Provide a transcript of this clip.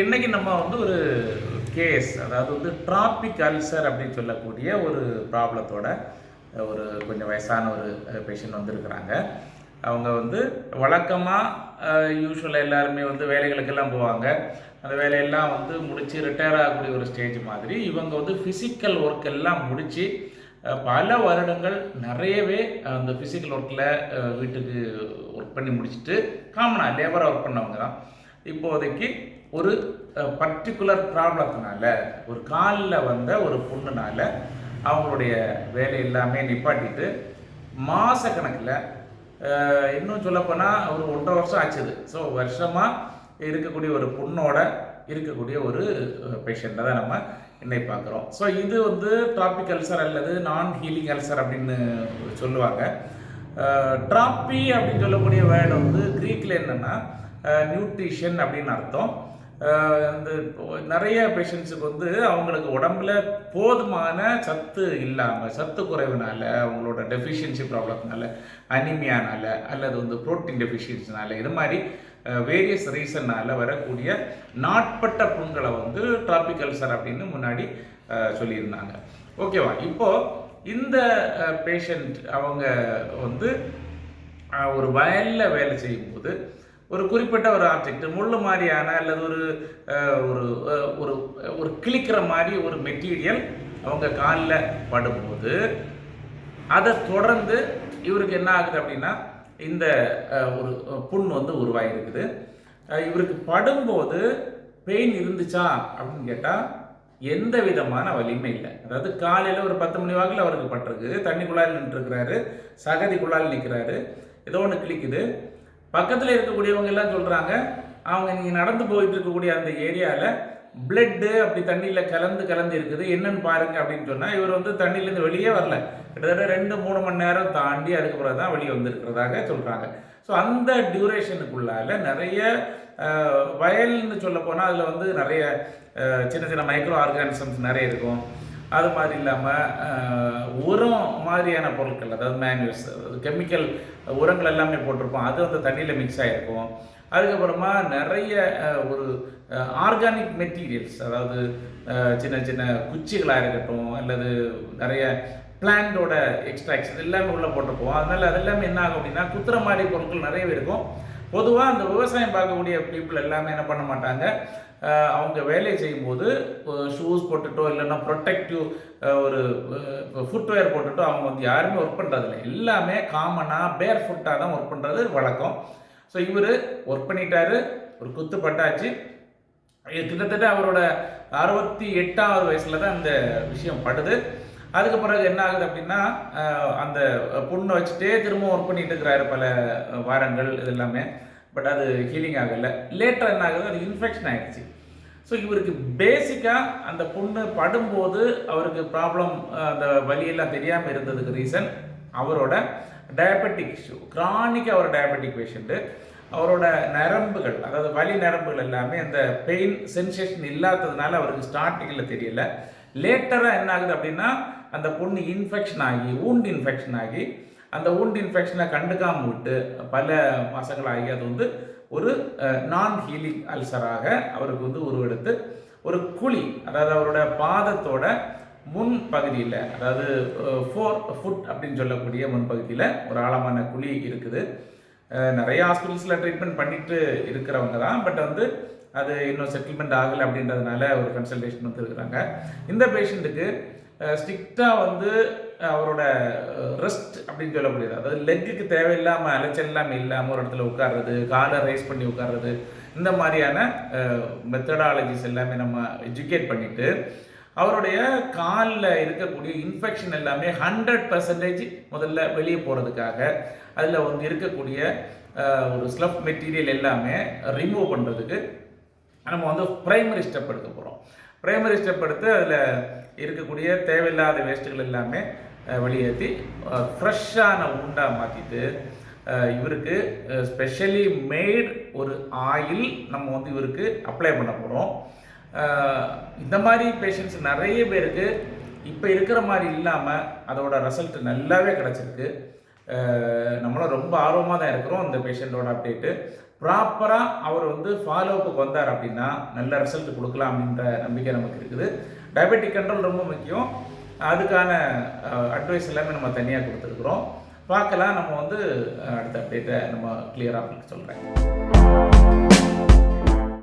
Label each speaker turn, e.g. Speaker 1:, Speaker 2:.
Speaker 1: இன்னைக்கு நம்ம வந்து ஒரு கேஸ், அதாவது வந்து டிராபிக் அல்சர் அப்படின்னு சொல்லக்கூடிய ஒரு ப்ராப்ளத்தோட ஒரு கொஞ்சம் வயசான ஒரு பேஷண்ட் வந்திருக்கிறாங்க. அவங்க வந்து வழக்கமாக யூஸ்வலாக எல்லாருமே வந்து வேலைகளுக்கெல்லாம் போவாங்க. அந்த வேலையெல்லாம் வந்து முடித்து ரிட்டையர் ஆகக்கூடிய ஒரு ஸ்டேஜ் மாதிரி இவங்க வந்து ஃபிசிக்கல் ஒர்க் எல்லாம் முடித்து பல வருடங்கள் நிறையவே அந்த ஃபிசிக்கல் ஒர்க்கில் வீட்டுக்கு ஒர்க் பண்ணி முடிச்சுட்டு காமனாக லேபராக ஒர்க் பண்ணவங்க தான். இப்போதைக்கு ஒரு பர்டிகுலர் ப்ராப்ளத்தினால, ஒரு காலில் வந்த ஒரு புண்ணுனால அவங்களுடைய வேலை எல்லாமே நிப்பாட்டிட்டு மாதக்கணக்கில், இன்னும் சொல்லப்போனால் ஒரு 1.5 வருஷம் ஆச்சுது. ஸோ வருஷமாக இருக்கக்கூடிய ஒரு புண்ணோட இருக்கக்கூடிய ஒரு பேஷண்ட்டை தான் நம்ம இன்னைக்கு பார்க்குறோம். ஸோ இது வந்து டிராபிக் அல்சர் அல்லது நான் ஹீலிங் அல்சர் அப்படின்னு சொல்லுவாங்க. டிராப்பி அப்படின்னு சொல்லக்கூடிய வேர்டு வந்து க்ரீக்கில் என்னென்னா நியூட்ரிஷன் அப்படின்னு அர்த்தம். இந்த நிறைய பேஷண்ட்ஸுக்கு வந்து அவங்களுக்கு உடம்புல போதுமான சத்து இல்லாமல், சத்து குறைவுனால, அவங்களோட டெஃபிஷியன்சி ப்ராப்ளத்தினால, அனிமியானால அல்லது வந்து ப்ரோட்டீன் டெஃபிஷியன்சினால, இது மாதிரி வேரியஸ் ரீசன்னால் வரக்கூடிய நாட்பட்ட புண்களை வந்து டிராபிக் அல்சர் அப்படின்னு முன்னாடி சொல்லியிருந்தாங்க. ஓகேவா? இப்போது இந்த பேஷண்ட் அவங்க வந்து ஒரு வயலில் வேலை செய்யும்போது ஒரு குறிப்பிட்ட ஒரு ஆப்ஜெக்ட், முள்ளு மாதிரியான அல்லது ஒரு ஒரு ஒரு கிளிக்கிற மாதிரி ஒரு மெட்டீரியல் அவங்க காலில் படும்போது அதை தொடர்ந்து இவருக்கு என்ன ஆகுது அப்படின்னா இந்த ஒரு புண் வந்து உருவாகிருக்குது. இவருக்கு படும்போது பெயின் இருந்துச்சா அப்படின்னு கேட்டால் எந்த விதமான வலிமை இல்லை. அதாவது காலையில் ஒரு 10 மணி வாக்கில் அவருக்கு பட்டிருக்கு, தண்ணி குழாயில் நின்றுருக்கிறாரு, சகதி குழாயில் நிற்கிறாரு, ஏதோ ஒன்று கிளிக்குது. பக்கத்தில் இருக்கக்கூடியவங்க எல்லாம் சொல்கிறாங்க, அவங்க நீங்கள் நடந்து போயிட்டு இருக்கக்கூடிய அந்த ஏரியாவில் பிளட்டு அப்படி தண்ணியில் கலந்து இருக்குது, என்னன்னு பாருங்க அப்படின்னு சொன்னால் இவர் வந்து தண்ணியிலேருந்து வெளியே வரல. கிட்டத்தட்ட 2-3 மணி நேரம் தாண்டி அதுக்கப்புறம் தான் வெளியே வந்திருக்கிறதாக சொல்கிறாங்க. ஸோ அந்த டியூரேஷனுக்குள்ளால நிறைய வயல்னு சொல்ல போனால் அதில் வந்து நிறைய சின்ன சின்ன மைக்ரோ ஆர்கானிசம்ஸ் நிறைய இருக்கும். அது மாதிரி இல்லாமல் உரம் மாதிரியான பொருட்கள், அதாவது மேன்யூஸ், கெமிக்கல் உரங்கள் எல்லாமே போட்டிருப்போம், அது வந்து தண்ணியில் மிக்ஸ் ஆகிருக்கும். அதுக்கப்புறமா நிறைய ஒரு ஆர்கானிக் மெட்டீரியல்ஸ், அதாவது சின்ன சின்ன குச்சிகளாக இருக்கட்டும் அல்லது நிறைய பிளான்டோட எக்ஸ்ட்ராக்ஷன் எல்லாமே உள்ளே போட்டிருப்போம். அதனால் அதெல்லாமே என்ன ஆகும் அப்படின்னா குத்துற மாதிரி பொருட்கள் நிறையவே இருக்கும். பொதுவாக அந்த விவசாயம் பார்க்கக்கூடிய பீப்புள் எல்லாமே என்ன பண்ண மாட்டாங்க, அவங்க வேலையை செய்யும்போது ஷூஸ் போட்டுட்டோ இல்லைன்னா ப்ரொடெக்டிவ் ஒரு ஃபுட்வேர் போட்டுட்டோ அவங்க வந்து யாருமே ஒர்க் பண்ணுறதில்ல. எல்லாமே காமனாக பேர் ஃபுட்டாக தான் ஒர்க் பண்ணுறது வழக்கம். ஸோ இவர் ஒர்க் பண்ணிட்டாரு, ஒரு குத்து பட்டாச்சு. கிட்டத்தட்ட அவரோட 68வது வயசில் தான் இந்த விஷயம் படுது. அதுக்கு பிறகு என்ன ஆகுது அப்படின்னா அந்த புண்ணை வச்சுட்டே திரும்ப ஒர்க் பண்ணிட்டு இருக்கிறாரு பல வாரங்கள், இது எல்லாமே. பட் அது ஹீலிங் ஆகலை. லேட்டர் என்ன ஆகுது, அது இன்ஃபெக்ஷன் ஆகிடுச்சு. ஸோ இவருக்கு பேசிக்காக அந்த புண்ணு படும்போது அவருக்கு ப்ராப்ளம், அந்த வலியெல்லாம் தெரியாமல் இருந்ததுக்கு ரீசன் அவரோட டயபெட்டிக் இஷ்யூ. கிரானிக்காக அவர் டயபெட்டிக் பேஷண்ட்டு. அவரோட நரம்புகள், அதாவது வலி நரம்புகள் எல்லாமே அந்த பெயின் சென்சேஷன் இல்லாததுனால அவருக்கு ஸ்டார்டிங்கில் தெரியல. லேட்டராக என்ன ஆகுது அப்படின்னா அந்த புண்ணு இன்ஃபெக்ஷன் ஆகி, வூண்ட் இன்ஃபெக்ஷன் ஆகி, அந்த வூண்ட் இன்ஃபெக்ஷனை கண்டுக்காமல் விட்டு பல மாதங்களாகி அது வந்து ஒரு நான் ஹீலிங் அல்சராக அவருக்கு வந்து உருவெடுத்து ஒரு குழி, அதாவது அவரோட பாதத்தோட முன் பகுதியில், அதாவது 4 ஃபுட் அப்படின்னு சொல்லக்கூடிய முன்பகுதியில் ஒரு ஆழமான குழி இருக்குது. நிறைய ஹாஸ்பிட்டல்ஸில் ட்ரீட்மெண்ட் பண்ணிட்டு இருக்கிறவங்க தான். பட் வந்து அது இன்னும் செட்டில்மெண்ட் ஆகலை அப்படின்றதுனால ஒரு கன்சல்டேஷன் வந்து இருக்கிறாங்க. இந்த பேஷண்ட்டுக்கு ஸ்ட்ரிக்டாக வந்து அவரோட ரெஸ்ட் அப்படின்னு சொல்லக்கூடியது, அதாவது லெக்குக்கு தேவையில்லாமல் அலைச்சல் இல்லாமல் இல்லாமல் ஒரு இடத்துல உட்கார்றது, காலை ரைஸ் பண்ணி உட்கார்றது, இந்த மாதிரியான மெத்தடாலஜிஸ் எல்லாமே நம்ம எஜுகேட் பண்ணிவிட்டு அவருடைய காலில் இருக்கக்கூடிய இன்ஃபெக்ஷன் எல்லாமே 100% முதல்ல வெளியே போகிறதுக்காக அதில் வந்து இருக்கக்கூடிய ஒரு ஸ்லஃப் மெட்டீரியல் எல்லாமே ரிமூவ் பண்ணுறதுக்கு நம்ம வந்து ப்ரைமரி ஸ்டெப் எடுக்க போகிறோம். ப்ரைமரி ஸ்டெப் எடுத்து அதில் இருக்கக்கூடிய தேவையில்லாத வேஸ்ட்டுகள் எல்லாமே வெளியேற்றி ஃப்ரெஷ்ஷான உண்டாக மாற்றிட்டு இவருக்கு ஸ்பெஷலி மேட் ஒரு ஆயில் நம்ம வந்து இவருக்கு அப்ளை பண்ண போகிறோம். இந்த மாதிரி பேஷண்ட்ஸ் நிறைய பேருக்கு இப்போ இருக்கிற மாதிரி இல்லாமல் அதோட ரிசல்ட் நல்லாவே கிடச்சிருக்கு. நம்மளும் ரொம்ப ஆர்வமாக தான் இருக்கிறோம் இந்த பேஷண்ட்டோட அப்டேட்டு. ப்ராப்பராக அவர் வந்து ஃபாலோவுக்கு வந்தார் அப்படின்னா நல்ல ரிசல்ட் கொடுக்கலாம் அப்படின்ற நம்பிக்கை நமக்கு இருக்குது. டயபெட்டிக் கண்ட்ரோல் ரொம்ப முக்கியம். அதுக்கான அட்வைஸ் எல்லாமே நம்ம தனியாக கொடுத்துருக்குறோம். பார்க்கலாம். நம்ம வந்து அடுத்த அப்டேட்டை நம்ம கிளியராக சொல்கிறேன்.